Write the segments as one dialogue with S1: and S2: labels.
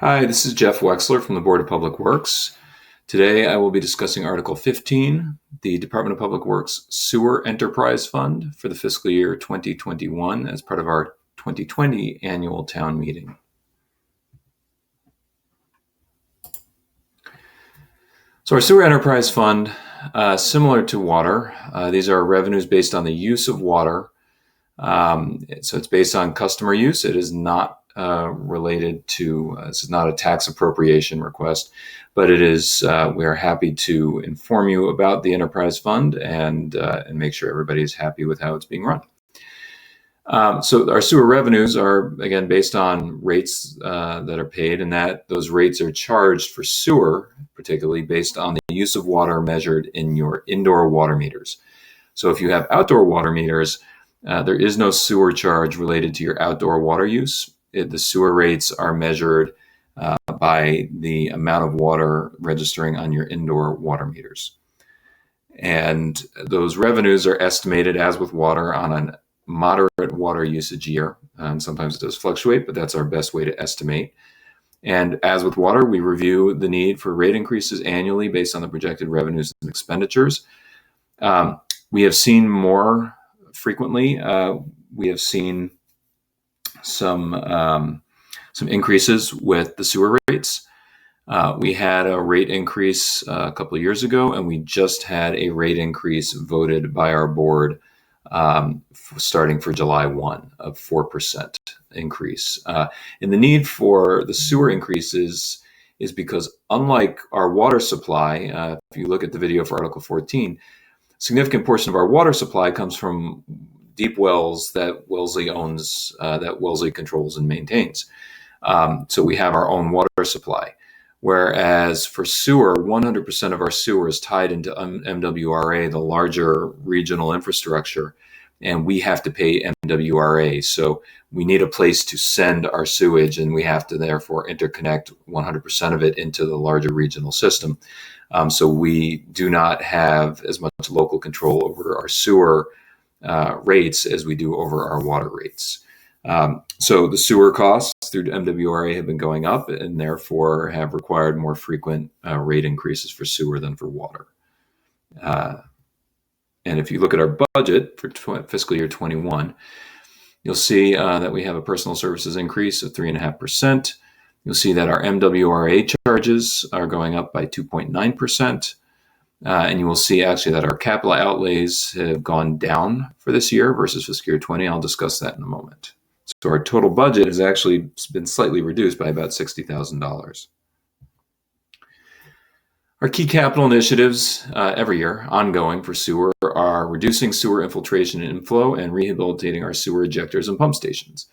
S1: Hi, this is Jeff Wexler from the Board of Public Works. Today I will be discussing Article 15, the Department of Public Works Sewer Enterprise Fund for the fiscal year 2021 as part of our 2020 annual town meeting. So our Sewer Enterprise Fund, similar to water, these are revenues based on the use of water. So it's based on customer use. It is not related to, this is not a tax appropriation request, but it is, we are happy to inform you about the enterprise fund and make sure everybody is happy with how it's being run. So our sewer revenues are, again, based on rates that are paid, and that those rates are charged for sewer, particularly based on the use of water measured in your indoor water meters. So if you have outdoor water meters, there is no sewer charge related to your outdoor water use. The sewer rates are measured by the amount of water registering on your indoor water meters. And those revenues are estimated, as with water, on a moderate water usage year. Sometimes it does fluctuate, but that's our best way to estimate. And as with water, we review the need for rate increases annually based on the projected revenues and expenditures. We have seen more frequently. We have seen some increases with the sewer rates. We had a rate increase a couple of years ago, and we just had a rate increase voted by our board starting for July 1 of 4% increase. And the need for the sewer increases is because, unlike our water supply, if you look at the video for Article 14, significant portion of our water supply comes from deep wells that Wellesley owns, that Wellesley controls and maintains. So we have our own water supply. Whereas for sewer, 100% of our sewer is tied into MWRA, the larger regional infrastructure, and we have to pay MWRA. So we need a place to send our sewage, and we have to therefore interconnect 100% of it into the larger regional system. So we do not have as much local control over our sewer rates as we do over our water rates. So the sewer costs through MWRA have been going up, and therefore have required more frequent rate increases for sewer than for water. And if you look at our budget for fiscal year 21, you'll see that we have a personal services increase of 3.5%. You'll see that our MWRA charges are going up by 2.9%. And you will see actually that our capital outlays have gone down for this year versus fiscal year 20. I'll discuss that in a moment. So our total budget has actually been slightly reduced by about $60,000. Our key capital initiatives every year, ongoing for sewer, are reducing sewer infiltration and inflow and rehabilitating our sewer ejectors and pump stations.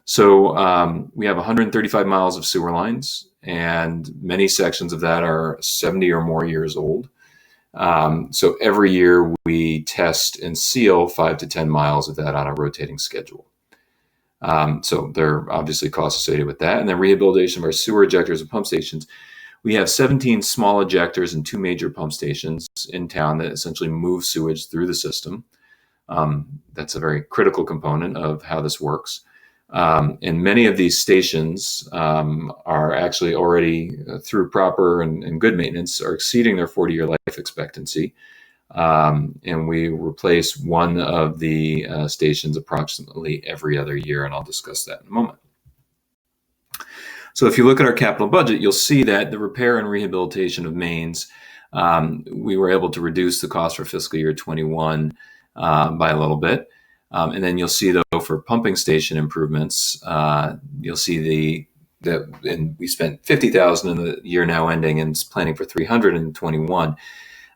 S1: So we have 135 miles of sewer lines, and many sections of that are 70 or more years old. So every year we test and seal 5 to 10 miles of that on a rotating schedule. So there are obviously costs associated with that. And then rehabilitation of our sewer ejectors and pump stations. We have 17 small ejectors and 2 major pump stations in town that essentially move sewage through the system. That's a very critical component of how this works. And many of these stations are actually already, through proper and good maintenance, are exceeding their 40-year life expectancy. And we replace one of the stations approximately every other year, and I'll discuss that in a moment. So if you look at our capital budget, you'll see that the repair and rehabilitation of mains, we were able to reduce the cost for fiscal year 21 by a little bit. And then you'll see, though, for pumping station improvements, you'll see and we spent $50,000 in the year now ending, and it's planning for $321,000.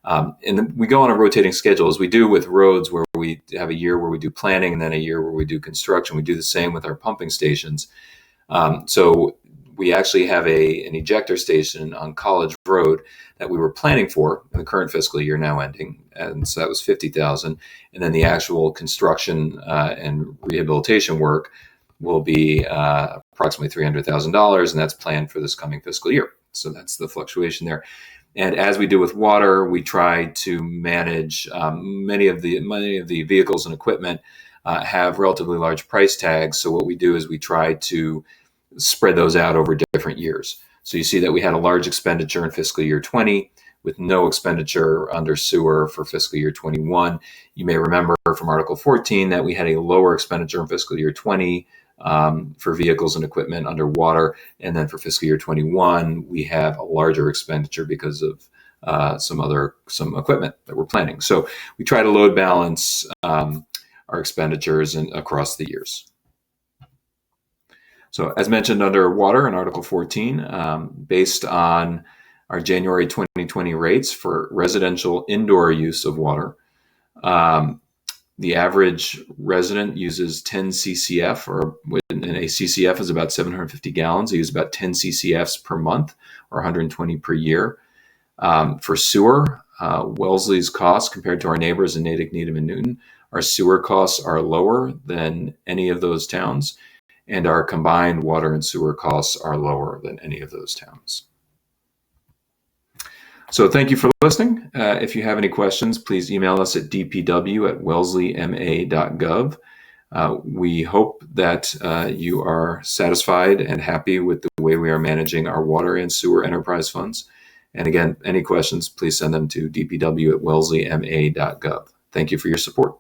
S1: And then we go on a rotating schedule, as we do with roads, where we have a year where we do planning and then a year where we do construction. We do the same with our pumping stations. So we actually have an ejector station on College Road that we were planning for in the current fiscal year now ending. And so that was $50,000. And then the actual construction and rehabilitation work will be approximately $300,000, and that's planned for this coming fiscal year. So that's the fluctuation there. And as we do with water, we try to manage many of the vehicles and equipment have relatively large price tags. So what we do is we try to spread those out over different years. So you see that we had a large expenditure in fiscal year 20 with no expenditure under sewer for fiscal year 21. You may remember from Article 14 that we had a lower expenditure in fiscal year 20 for vehicles and equipment under water. And then for fiscal year 21, we have a larger expenditure because of some equipment that we're planning. So we try to load balance our expenditures across the years. So as mentioned under water in Article 14, based on our January 2020 rates for residential indoor use of water, the average resident uses 10 CCF, or and a CCF is about 750 gallons. They use about 10 CCFs per month or 120 per year. For sewer, Wellesley's costs compared to our neighbors in Natick, Needham, and Newton, our sewer costs are lower than any of those towns, and our combined water and sewer costs are lower than any of those towns. So thank you for listening. If you have any questions, please email us at dpw@wellesleyma.gov. We hope that you are satisfied and happy with the way we are managing our water and sewer enterprise funds. And again, any questions, please send them to dpw@wellesleyma.gov. Thank you for your support.